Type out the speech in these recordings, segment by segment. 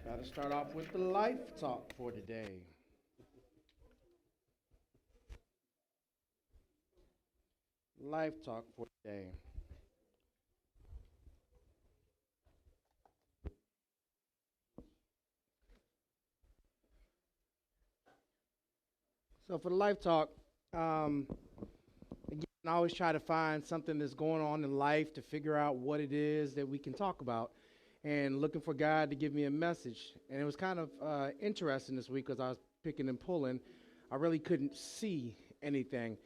Got to start off with the life talk for today. Life talk for today. So for the life talk, um, again, I always try to find something that's going on in life to figure out what it is that we can talk about, and looking for God to give me a message. And it was kind of interesting this week because I was picking and pulling. I really couldn't see anything.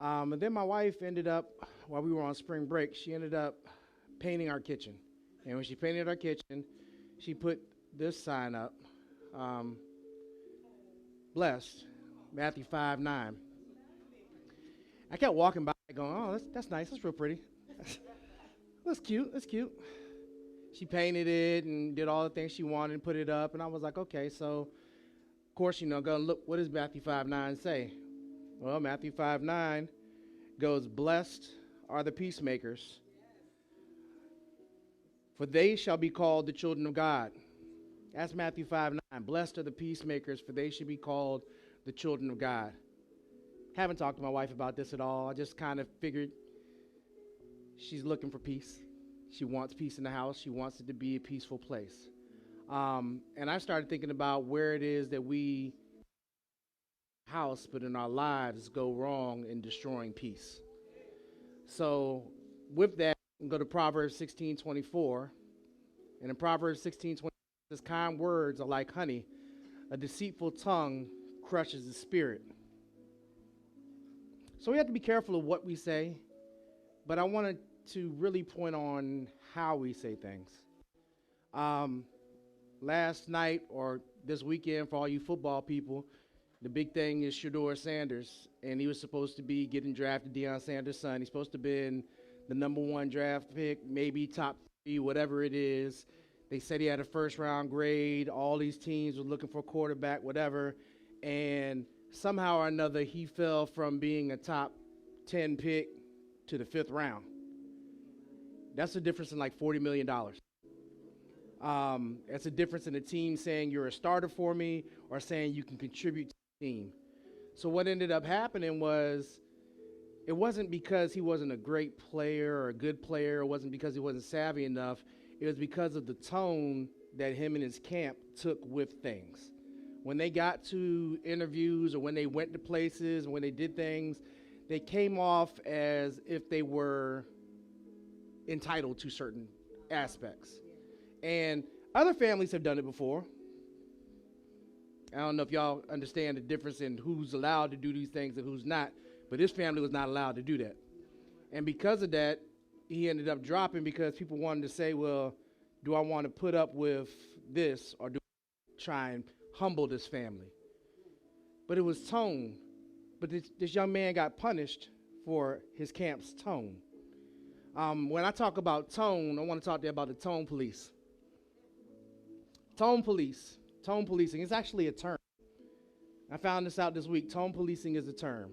And then my wife ended up, while we were on spring break, she ended up painting our kitchen. And when she painted our kitchen, she put this sign up, um, blessed, Matthew 5:9. I kept walking by going, oh, that's nice. That's real pretty. That's cute. That's cute. She painted it and did all the things she wanted and put it up. And I was like, okay, so, of course, go and look, what does Matthew 5:9 say? Well, Matthew 5:9 goes, blessed are the peacemakers, for they shall be called the children of God. That's Matthew 5:9. Blessed are the peacemakers, for they should be called the children of God. Haven't talked to my wife about this at all. I just kind of figured she's looking for peace. She wants peace in the house. She wants it to be a peaceful place. And I started thinking about where it is that we house, but in our lives go wrong in destroying peace. So with that, we go to Proverbs 16:24. And in Proverbs 16:24, it says, kind words are like honey. A deceitful tongue crushes the spirit. So we have to be careful of what we say, but I wanted to really point on how we say things. Last night or this weekend, for all you football people, the big thing is Shedeur Sanders, and he was supposed to be getting drafted, Deion Sanders' son. He's supposed to have been the number one draft pick, maybe top 3, whatever it is. They said he had a first-round grade. All these teams were looking for a quarterback, whatever, and somehow or another, he fell from being a top 10 pick to the 5th round. That's a difference in like $40 million. That's a difference in a team saying you're a starter for me or saying you can contribute to the team. So what ended up happening was it wasn't because he wasn't a great player or a good player. It wasn't because he wasn't savvy enough. It was because of the tone that him and his camp took with things. When they got to interviews or when they went to places, when they did things, they came off as if they were entitled to certain aspects. And other families have done it before. I don't know if y'all understand the difference in who's allowed to do these things and who's not, but his family was not allowed to do that. And because of that, he ended up dropping because people wanted to say, well, do I want to put up with this or do I try and humble this family? But it was tone. But this young man got punished for his camp's tone. When I talk about tone, I want to talk to you about the tone police. Tone policing is actually a term. I found this out this week. Tone policing is a term.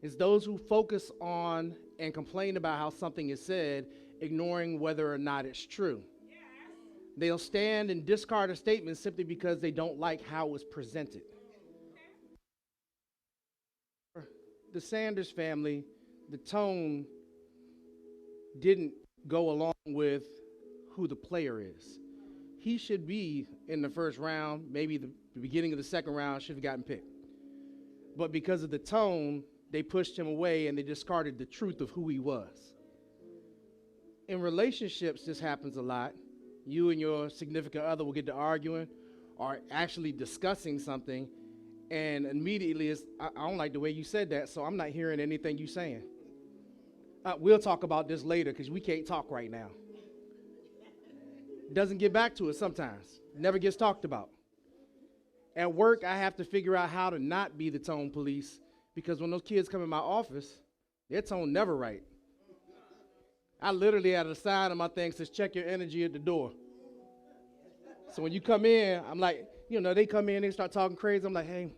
It's those who focus on and complain about how something is said, ignoring whether or not it's true. Yes. They'll stand and discard a statement simply because they don't like how it was presented. The Sanders family, the tone didn't go along with who the player is. He should be in the first round, maybe the beginning of the second round, should have gotten picked. But because of the tone, they pushed him away and they discarded the truth of who he was. In relationships, this happens a lot. You and your significant other will get to arguing or actually discussing something, and immediately it's, I don't like the way you said that, so I'm not hearing anything you're saying. We'll talk about this later because we can't talk right now. Doesn't get back to it sometimes. Never gets talked about. At work, I have to figure out how to not be the tone police because when those kids come in my office, their tone never right. I literally had a sign on my thing that says, check your energy at the door. So when you come in, I'm like, they come in, they start talking crazy. I'm like, hey,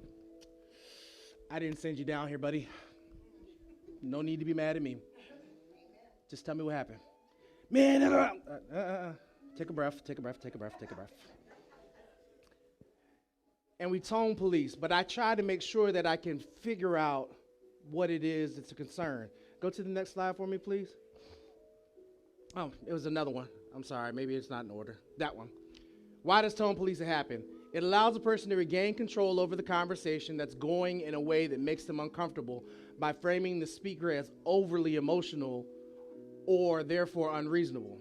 I didn't send you down here, buddy. No need to be mad at me. Just tell me what happened. Man, take a breath. and we tone police, but I try to make sure that I can figure out what it is that's a concern. Go to the next slide for me, please. Oh, it was another one. I'm sorry, maybe it's not in order. That one. Why does tone policing happen? It allows a person to regain control over the conversation that's going in a way that makes them uncomfortable by framing the speaker as overly emotional or therefore unreasonable.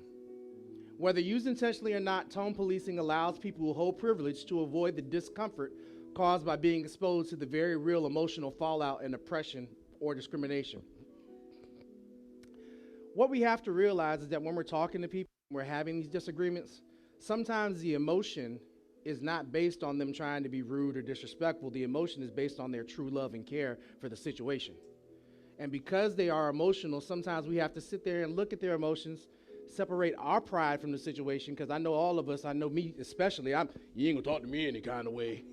Whether used intentionally or not, tone policing allows people who hold privilege to avoid the discomfort caused by being exposed to the very real emotional fallout and oppression or discrimination. What we have to realize is that when we're talking to people, we're having these disagreements, sometimes the emotion is not based on them trying to be rude or disrespectful. The emotion is based on their true love and care for the situation. And because they are emotional, sometimes we have to sit there and look at their emotions, separate our pride from the situation, because I know all of us, I know me especially, you ain't gonna talk to me any kind of way.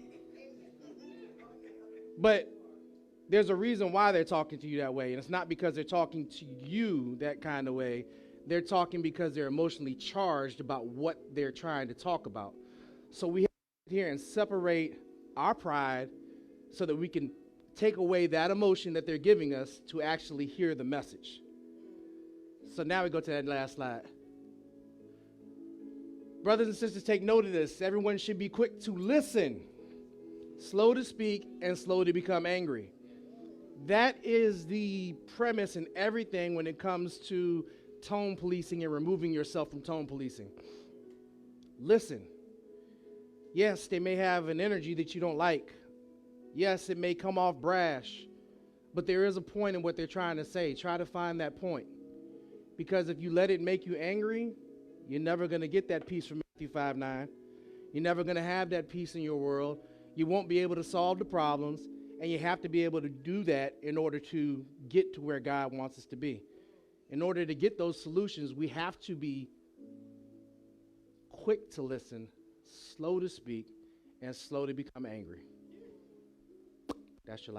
But there's a reason why they're talking to you that way, and it's not because they're talking to you that kind of way. They're talking because they're emotionally charged about what they're trying to talk about. So we have to sit here and separate our pride so that we can take away that emotion that they're giving us to actually hear the message. So now we go to that last slide. Brothers and sisters, take note of this. Everyone should be quick to listen, slow to speak, and slow to become angry. That is the premise in everything when it comes to tone policing and removing yourself from tone policing. Listen. Yes, they may have an energy that you don't like. Yes, it may come off brash, but there is a point in what they're trying to say. Try to find that point. Because if you let it make you angry, you're never going to get that peace from Matthew 5:9. You're never going to have that peace in your world. You won't be able to solve the problems, and you have to be able to do that in order to get to where God wants us to be. In order to get those solutions, we have to be quick to listen, slow to speak, and slow to become angry. That's your life.